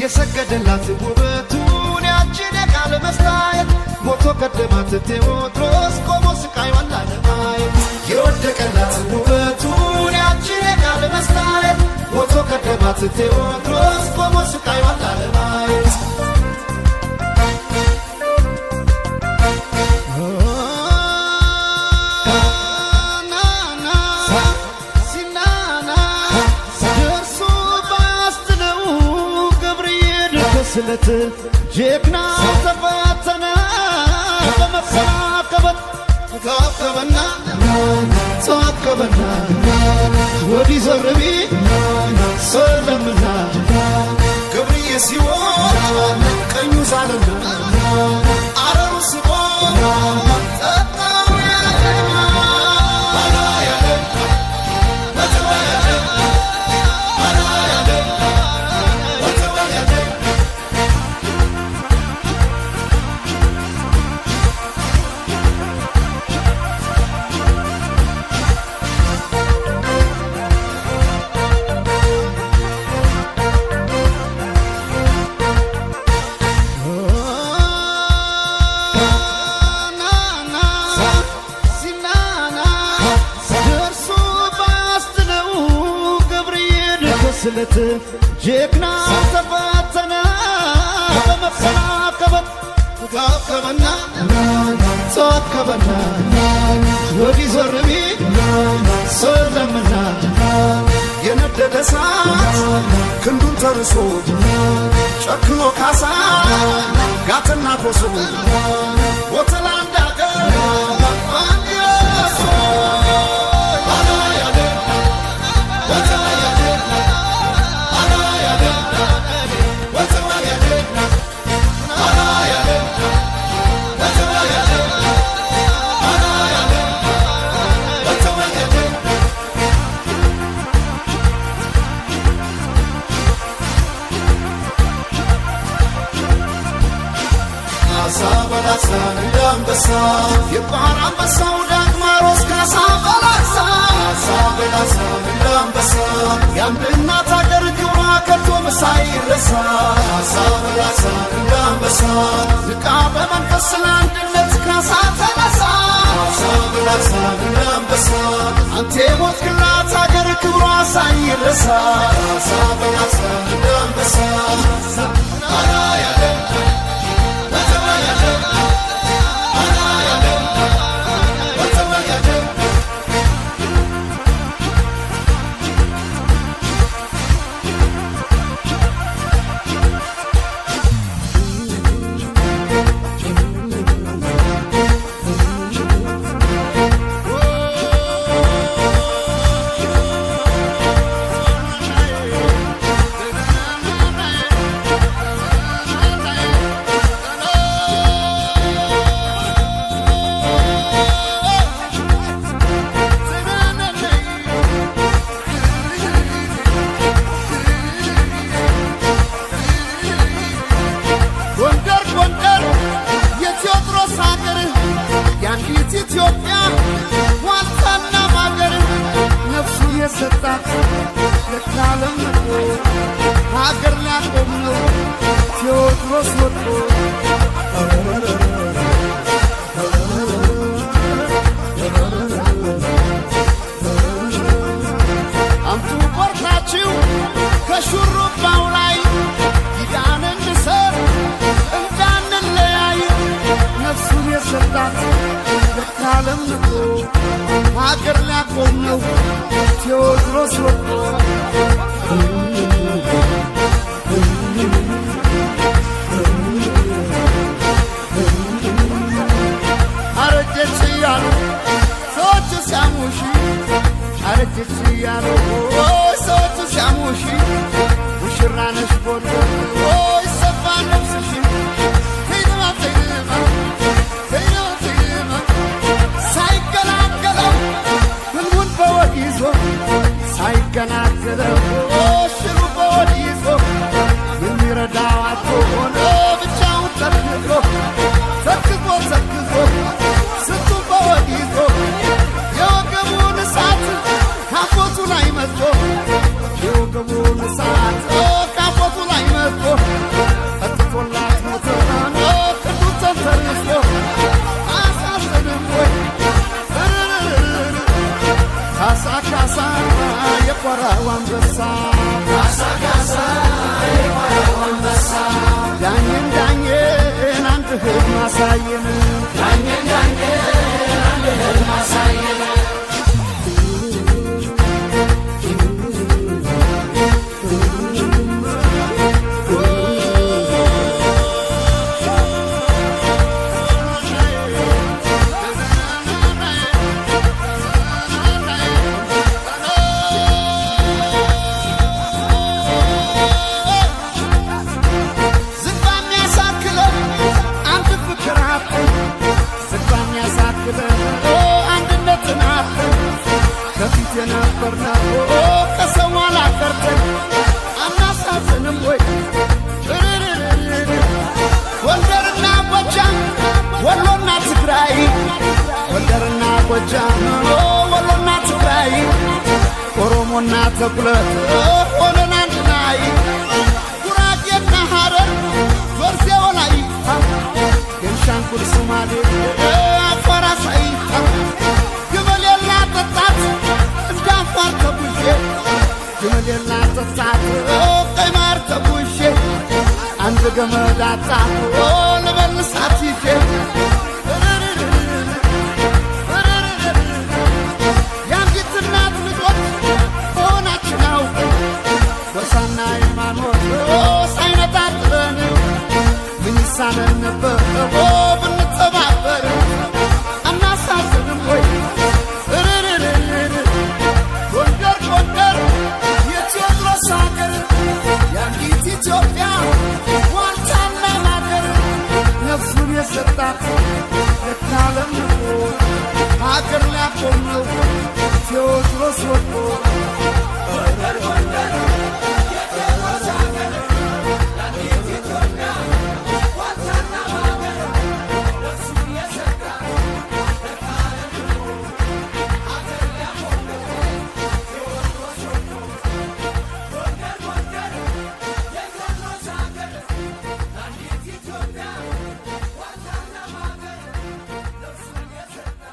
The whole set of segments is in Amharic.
የሰገደላት ውበቱን ያችን የቃል መስታየት ሞቶ ቀደማት ቴዎድሮስ ቆሞ ስቃይዋን ላለማየት የወደቀላት ውበቱን ያችን የቃል መስታየት ሞቶ ቀደማት ቴዎድሮስ ቆሞ ስቃይዋን ላለማየት ስለት ጀግና ተፈተነ በመሰናከበት ተዋከበና ወዲህ ዘርቢ ሰለምና ገብርዬ ሲሆን ቀኙ ሳለና አረሩ ስቦ ስለት ጀግና ተፈተነ በመሰናከበት ተዋከበና ወዲህ ዘርቢ ሰለምና የነደደ እሳት ክንዱን ተርሶ ጨክኖ ካሳ ጋትና ኮሶ ወተላ እንዳገር አንበሳ የባህር አንበሳው ዳግማሮስ ካሳ በላሳ አንበሳ የአንድ እናት አገር ግብሯ ከቶም ሳይረሳ አንበሳ ንቃ በመንፈስ ለአንድነት ካሳ ተነሳ አንበሳ አንተ የሞትክላት አገር ክብሯ ሳይረሳ አንበሳ ኢትዮጵያ ዋልታና ማገር ነፍሱ የሰጣት ለዓለም ሀገር ሊያቆም ነው ቴዎድሮስ ወጥቶ አምጡ ቆርጣችሁ ከሹሩባው ላይ ኪዳን እንሰር እንዳንለያይ ነፍሱን የሰጣት ዓለም ንቆ ሀገር ሊያቆም ነው ቴዎድሮስ ወጥቶ አረጀች እያሉ ሰዎቹ ሲያሙሽ አረጀች እያሉ ሰዎቹ ሲያሙሽ ሙሽራ ነሽ ጎንደር ወይ ሰፋ ነፍስሽን ሳይገናገለው ሽሩ በወዲዞ ምን ይረዳው አቶ ሆነ ብቻውን ተክዞ ስቱ በወዲዞ የወገቡን እሳት ካፎቱ ላይ መጥቶ የወገቡን እሳት ካፎቱ ላይ መጥቶ ተኩለት ሆነናንናይ ጉራጌና ሐረር ዞርሴው ላይ ቤንሻንጉል ሶማሌ አፋራሳይ ግመሌላ ጠጣት እንዳፋር ተጉዤ ግመሌላ ጠጣት ቀይ ማር ተጉዤ አንድ ገመድ አጣሁ ልበልሳት ይዤ የአንዲት እናት ልጆች መሆናችን ነው ጎሳና ሃይማኖት ሳይነጣጥለን ምን ይሳነን ነበር ብንተባበር አናሳዝንም ወይ ጎንደር ጎንደር የቴዎድሮስ አገር የአንዲት ኢትዮጵያ ዋልታና ማገር ነፍሱን የሰጣት ለዓለም አገር ሊያቆም ነው ቴዎድሮስ ወጥቶ ጎንደር ጎንደር የቴዎድሮስ አገር የአንዲት ኢትዮጵያ ዋልታና ማገር ነፍሱን የሰጣት ለዓለም አገር ሊያቆም ነው ቴዎድሮስ ወጥቶ ጎንደር ጎንደር የቴዎድሮስ አገር የአንዲት ኢትዮጵያ ዋልታና ማገር ነፍሱን የሰጣት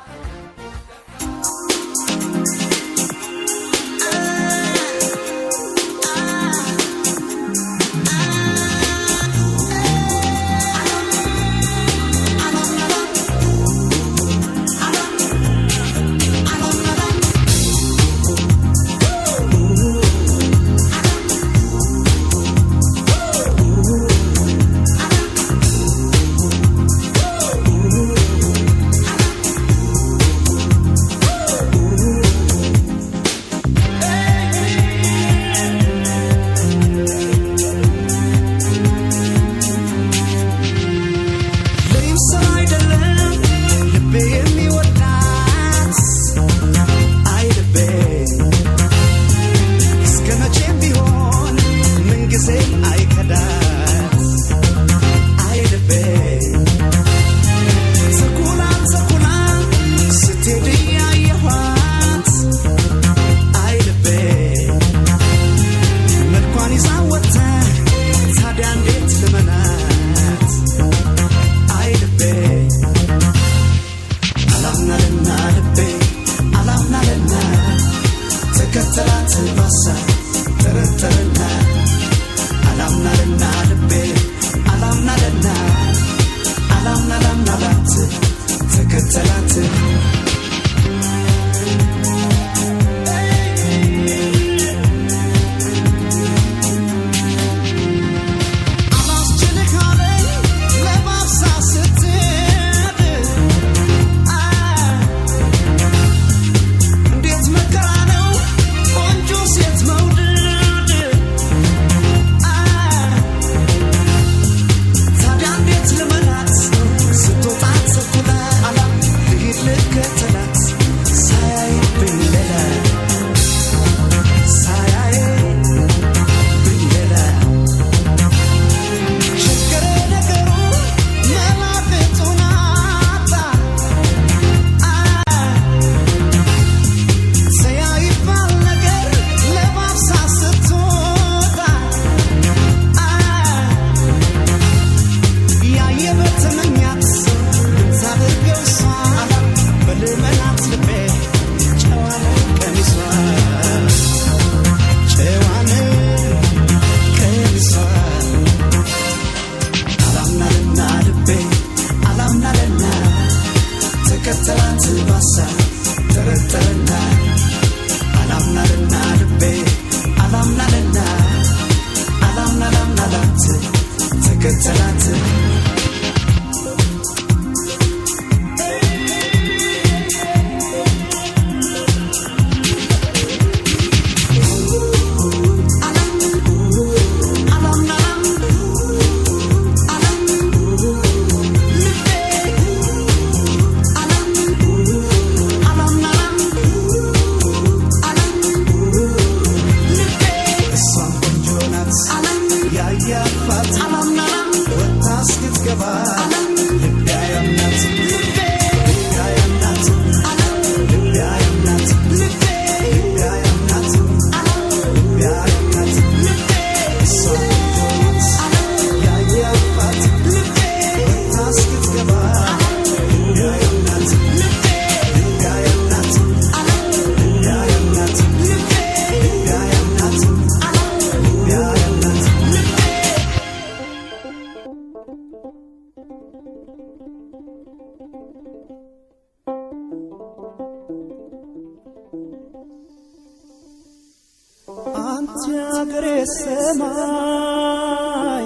ሰማይ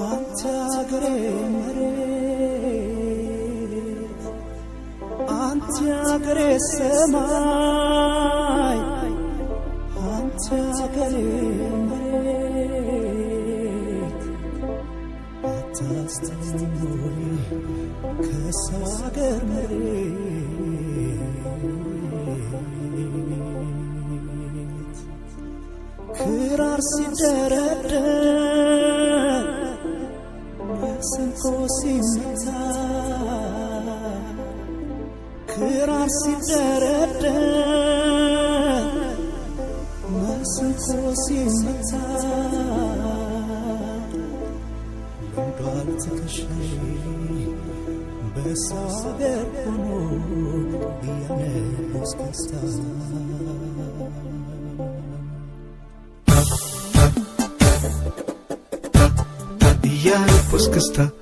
አንተ አገሬ መሬት አንተ አገሬ ሰማይ አንተ አገሬ መሬት አታስተምሪ ከሰው አገር መሬት ክራር ሲደረደር መሰንቆ ሲመታ ክራር ሲደረደር መሰንቆ ሲመታ ልምዷል ትከሻዬ በሰው አገር ሆኖ እያነቡስ ከስታ Pues que está,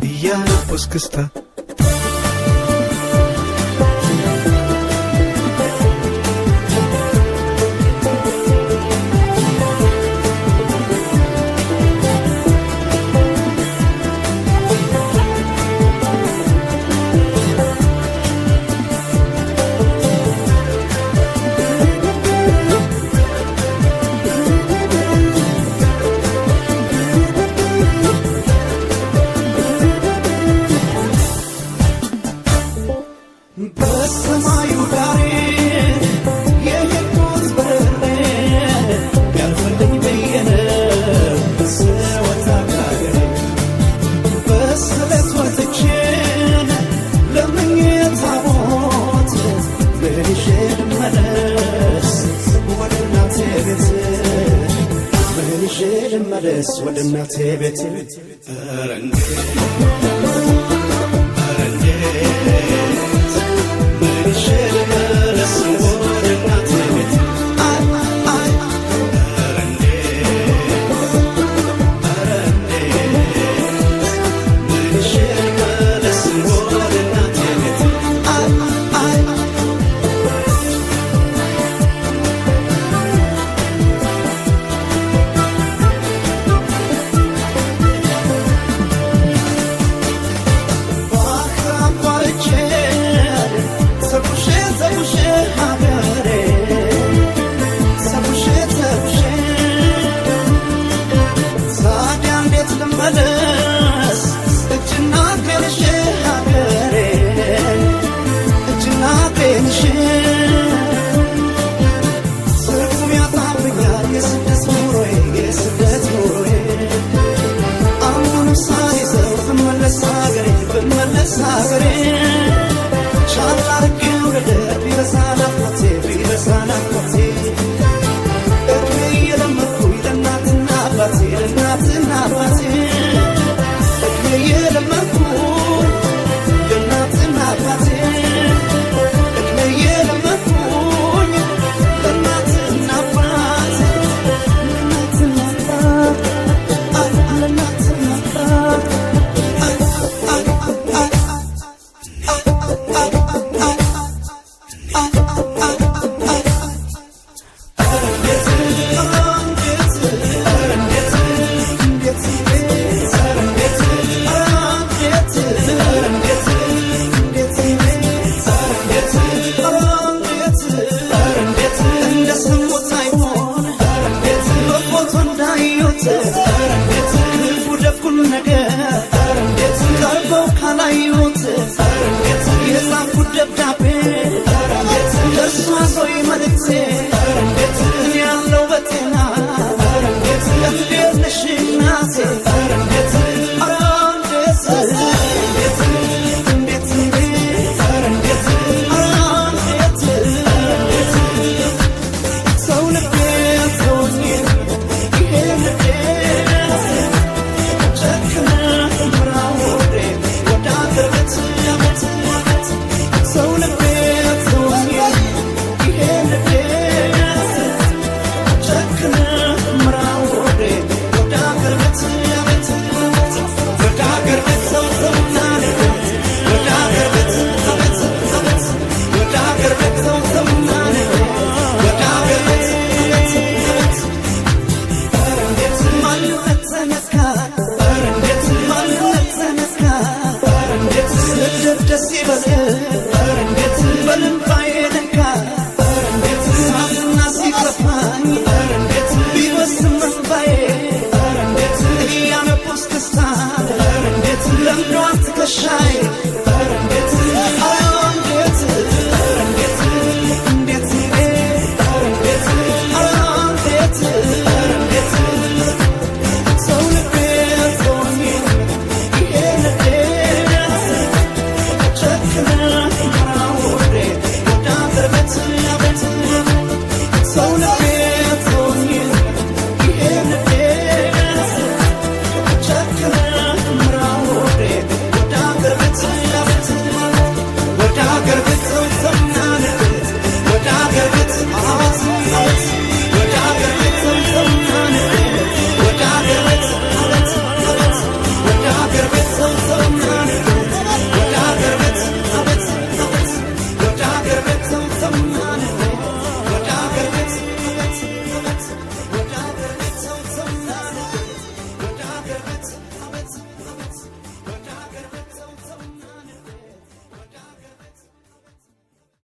y ya pues que está. በሰማዩ ዳሬ የሄድኩት በሬ ያልፈልኝ በየነ ስወጣ ከአገሬ በስለት ወጥቼ ለምኜ ታቦት በይዤ ልመለስ ወደ እናቴ ቤት በይዤ ልመለስ ወደ እናቴ ቤት